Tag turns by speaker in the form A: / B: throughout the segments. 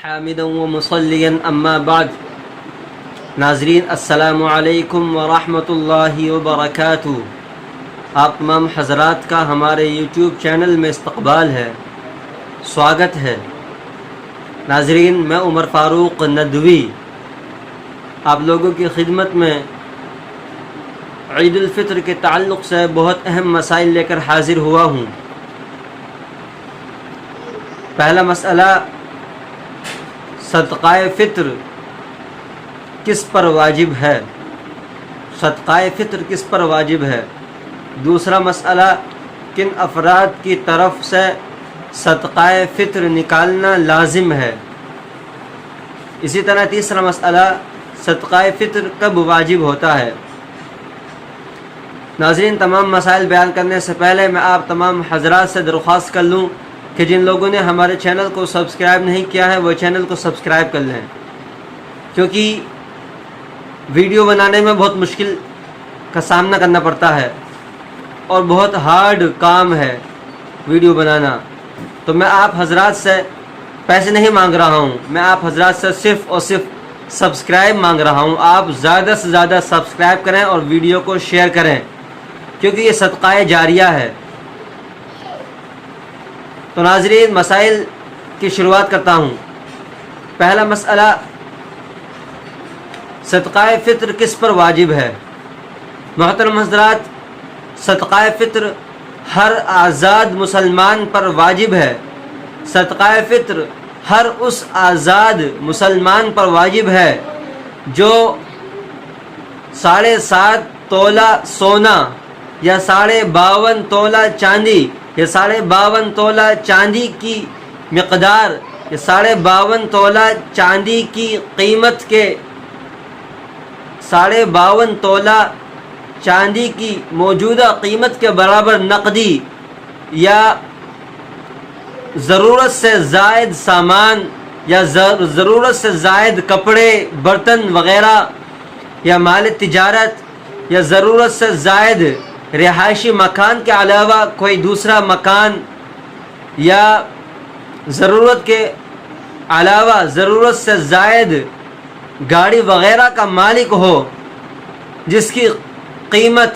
A: حامدا و مصلیا اما بعد. ناظرین السلام علیکم ورحمۃ اللہ وبرکاتہ. آپ تمام حضرات کا ہمارے یوٹیوب چینل میں استقبال ہے، سواگت ہے. ناظرین، میں عمر فاروق ندوی آپ لوگوں کی خدمت میں عید الفطر کے تعلق سے بہت اہم مسائل لے کر حاضر ہوا ہوں. پہلا مسئلہ، صدقہ فطر کس پر واجب ہے؟ صدقہ فطر کس پر واجب ہے؟ دوسرا مسئلہ، کن افراد کی طرف سے صدقہ فطر نکالنا لازم ہے؟ اسی طرح تیسرا مسئلہ، صدقہ فطر کب واجب ہوتا ہے؟ ناظرین، تمام مسائل بیان کرنے سے پہلے میں آپ تمام حضرات سے درخواست کر لوں کہ جن لوگوں نے ہمارے چینل کو سبسکرائب نہیں کیا ہے وہ چینل کو سبسکرائب کر لیں، کیونکہ ویڈیو بنانے میں بہت مشکل کا سامنا کرنا پڑتا ہے اور بہت ہارڈ کام ہے ویڈیو بنانا. تو میں آپ حضرات سے پیسے نہیں مانگ رہا ہوں، میں آپ حضرات سے صرف اور صرف سبسکرائب مانگ رہا ہوں. آپ زیادہ سے زیادہ سبسکرائب کریں اور ویڈیو کو شیئر کریں، کیونکہ یہ صدقہ جاریہ ہے. تو ناظرین، مسائل کی شروعات کرتا ہوں. پہلا مسئلہ، صدقہ فطر کس پر واجب ہے؟ محترم حضرات، صدقہ فطر ہر آزاد مسلمان پر واجب ہے. صدقہ فطر ہر اس آزاد مسلمان پر واجب ہے جو 7.5 تولہ سونا یا 52.5 تولہ چاندی یا 52.5 تولہ چاندی کی مقدار یا 52.5 تولہ چاندی کی قیمت کے 52.5 تولہ چاندی کی موجودہ قیمت کے برابر نقدی یا ضرورت سے زائد سامان یا ضرورت سے زائد کپڑے، برتن وغیرہ یا مال تجارت یا ضرورت سے زائد رہائشی مکان کے علاوہ کوئی دوسرا مکان یا ضرورت کے علاوہ ضرورت سے زائد گاڑی وغیرہ کا مالک ہو جس کی قیمت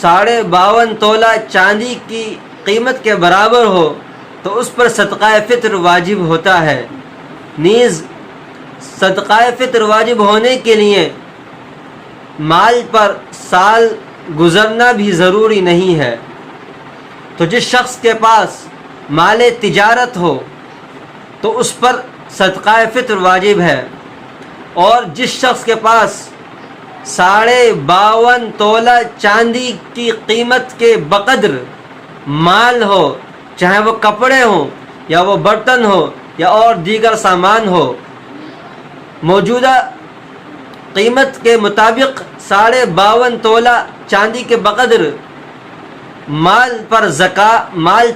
A: 52.5 تولہ چاندی کی قیمت کے برابر ہو تو اس پر صدقہ فطر واجب ہوتا ہے. نیز صدقہ فطر واجب ہونے کے لیے مال پر سال گزرنا بھی ضروری نہیں ہے. تو جس شخص کے پاس مال تجارت ہو تو اس پر صدقہ فطر واجب ہے، اور جس شخص کے پاس 52.5 تولہ چاندی کی قیمت کے بقدر مال ہو، چاہے وہ کپڑے ہوں یا وہ برتن ہو یا اور دیگر سامان ہو، موجودہ قیمت کے مطابق 52.5 تولہ چاندی کے بقدر مال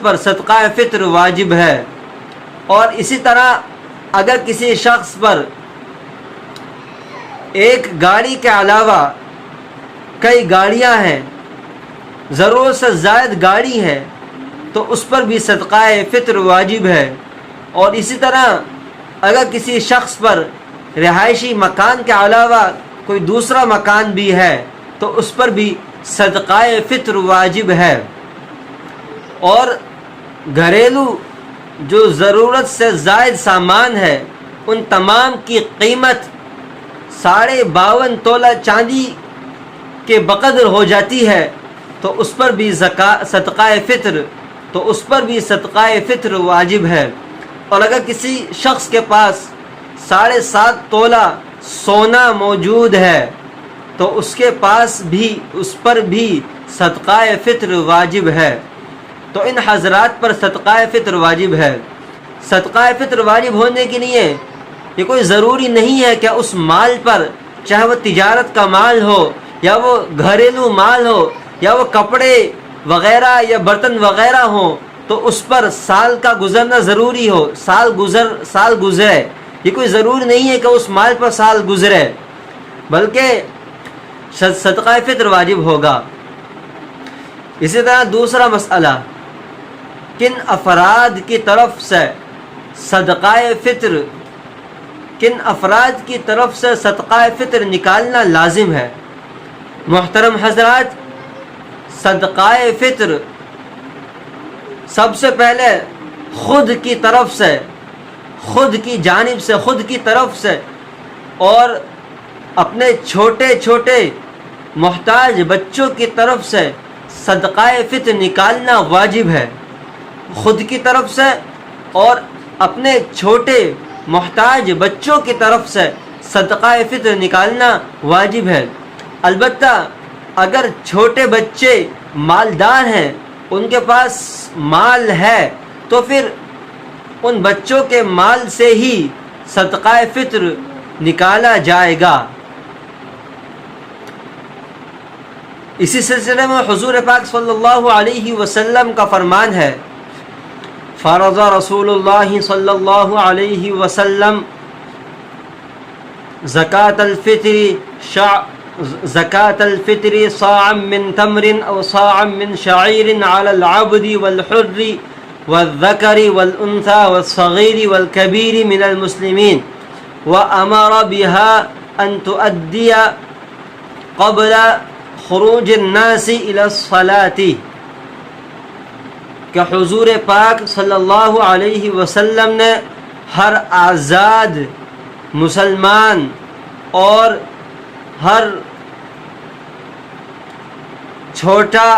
A: پر صدقہ فطر واجب ہے. اور اسی طرح اگر کسی شخص پر ایک گاڑی کے علاوہ کئی گاڑیاں ہیں، ضرورت سے زائد گاڑی ہے، تو اس پر بھی صدقہ فطر واجب ہے. اور اسی طرح اگر کسی شخص پر رہائشی مکان کے علاوہ کوئی دوسرا مکان بھی ہے تو اس پر بھی صدقہ فطر واجب ہے. اور گھریلو جو ضرورت سے زائد سامان ہے ان تمام کی قیمت 52.5 تولہ چاندی کے بقدر ہو جاتی ہے تو اس پر بھی صدقہ فطر واجب ہے. اور اگر کسی شخص کے پاس 7.5 تولہ سونا موجود ہے تو اس پر بھی صدقہ فطر واجب ہے. تو ان حضرات پر صدقہ فطر واجب ہے. صدقہ فطر واجب ہونے کے لیے یہ کوئی ضروری نہیں ہے کہ اس مال پر، چاہے وہ تجارت کا مال ہو یا وہ گھریلو مال ہو یا وہ کپڑے وغیرہ یا برتن وغیرہ ہوں، تو اس پر سال کا گزرنا ضروری ہو، سال گزرے. یہ کوئی ضروری نہیں ہے کہ اس مال پر سال گزرے، بلکہ صدقہ فطر واجب ہوگا. اسی طرح دوسرا مسئلہ، کن افراد کی طرف سے صدقہ فطر کن افراد کی طرف سے صدقہ فطر نکالنا لازم ہے؟ محترم حضرات، صدقہ فطر سب سے پہلے خود کی طرف سے، خود کی جانب سے، خود کی طرف سے اور اپنے چھوٹے چھوٹے محتاج بچوں کی طرف سے صدقہ فطر نکالنا واجب ہے۔ خود کی طرف سے اور اپنے چھوٹے محتاج بچوں کی طرف سے صدقہ فطر نکالنا واجب ہے۔ البتہ اگر چھوٹے بچے مالدار ہیں، ان کے پاس مال ہے، تو پھر ان بچوں کے مال سے ہی صدقہ فطر نکالا جائے گا۔ اسی سلسلے میں حضور پاک صلی اللہ علیہ وسلم کا فرمان ہے، فرض رسول اللہ صلی اللہ علیہ وسلم زکاة الفطر صاعا من تمر او صاعا من شعیر علی العبد والحر والذکر والانثى والصغیر والکبیر من المسلمین وامر بها ان تؤدی قبل خروج الناس الى الصلاة، کہ حضور پاک صلی اللہ علیہ وسلم نے ہر آزاد مسلمان اور ہر چھوٹا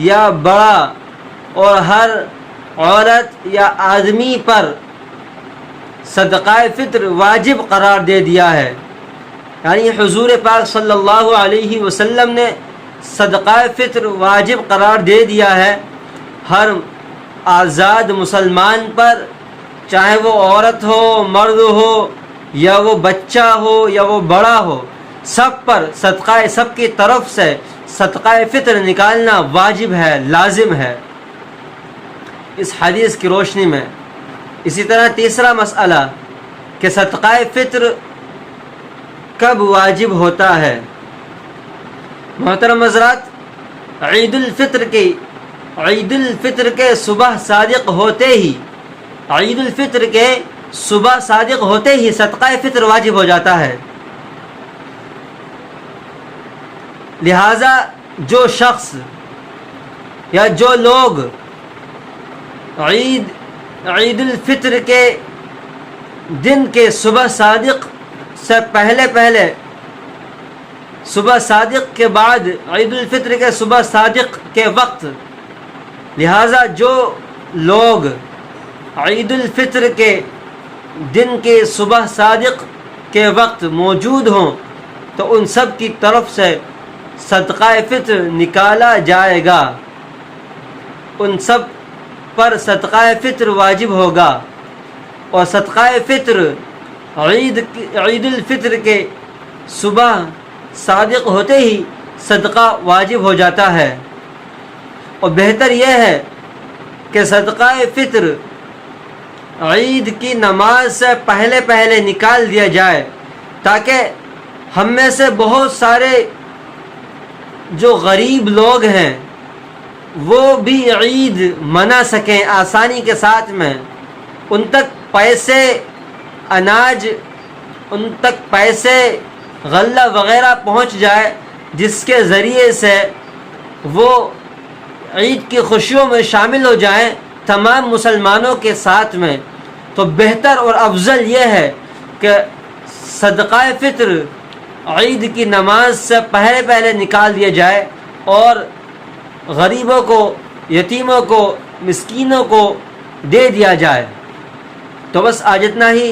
A: یا بڑا اور ہر عورت یا آدمی پر صدقہ فطر واجب قرار دے دیا ہے۔ یعنی حضور پاک صلی اللہ علیہ وسلم نے صدقہ فطر واجب قرار دے دیا ہے ہر آزاد مسلمان پر، چاہے وہ عورت ہو، مرد ہو، یا وہ بچہ ہو یا وہ بڑا ہو، سب پر سب کی طرف سے صدقہ فطر نکالنا واجب ہے، لازم ہے اس حدیث کی روشنی میں۔ اسی طرح تیسرا مسئلہ کہ صدقہ فطر کب واجب ہوتا ہے؟ محترم حضرات، عید الفطر کے صبح صادق ہوتے ہی، عید الفطر کے صبح صادق ہوتے ہی صدقہ فطر واجب ہو جاتا ہے۔ لہذا جو شخص یا جو لوگ عید الفطر کے دن کے صبح صادق سے پہلے صبح صادق کے بعد عید الفطر کے صبح صادق کے وقت، لہذا جو لوگ عید الفطر کے دن کے صبح صادق کے وقت موجود ہوں تو ان سب کی طرف سے صدقہ فطر نکالا جائے گا، ان سب پر صدقہ فطر واجب ہوگا، اور صدقہ فطر عید الفطر کے صبح صادق ہوتے ہی صدقہ واجب ہو جاتا ہے۔ اور بہتر یہ ہے کہ صدقہ فطر عید کی نماز سے پہلے نکال دیا جائے، تاکہ ہم میں سے بہت سارے جو غریب لوگ ہیں وہ بھی عید منا سکیں آسانی کے ساتھ میں، ان تک پیسے، اناج، ان تک پیسے، غلہ وغیرہ پہنچ جائے، جس کے ذریعے سے وہ عید کی خوشیوں میں شامل ہو جائیں تمام مسلمانوں کے ساتھ میں۔ تو بہتر اور افضل یہ ہے کہ صدقہ فطر عید کی نماز سے پہلے نکال دیا جائے اور غریبوں کو، یتیموں کو، مسکینوں کو دے دیا جائے۔ تو بس آج اتنا ہی،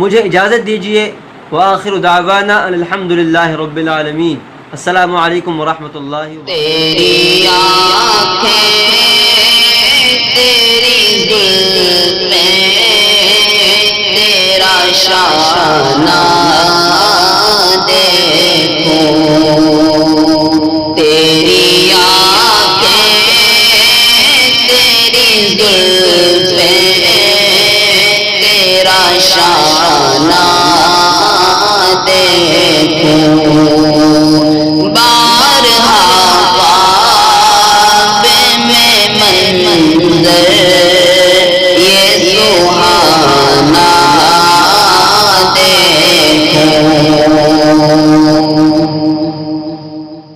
A: مجھے اجازت دیجیے۔ وآخر دعوانا الحمد للہ رب العالمین۔ السلام علیکم ورحمۃ اللہ وبرکاتہ۔
B: تیری آنکھیں تیری زلفیں تیرا شانہ دیکھوں، تیری آنکھیں تیری زلفیں تیرا شانہ دیکھوں۔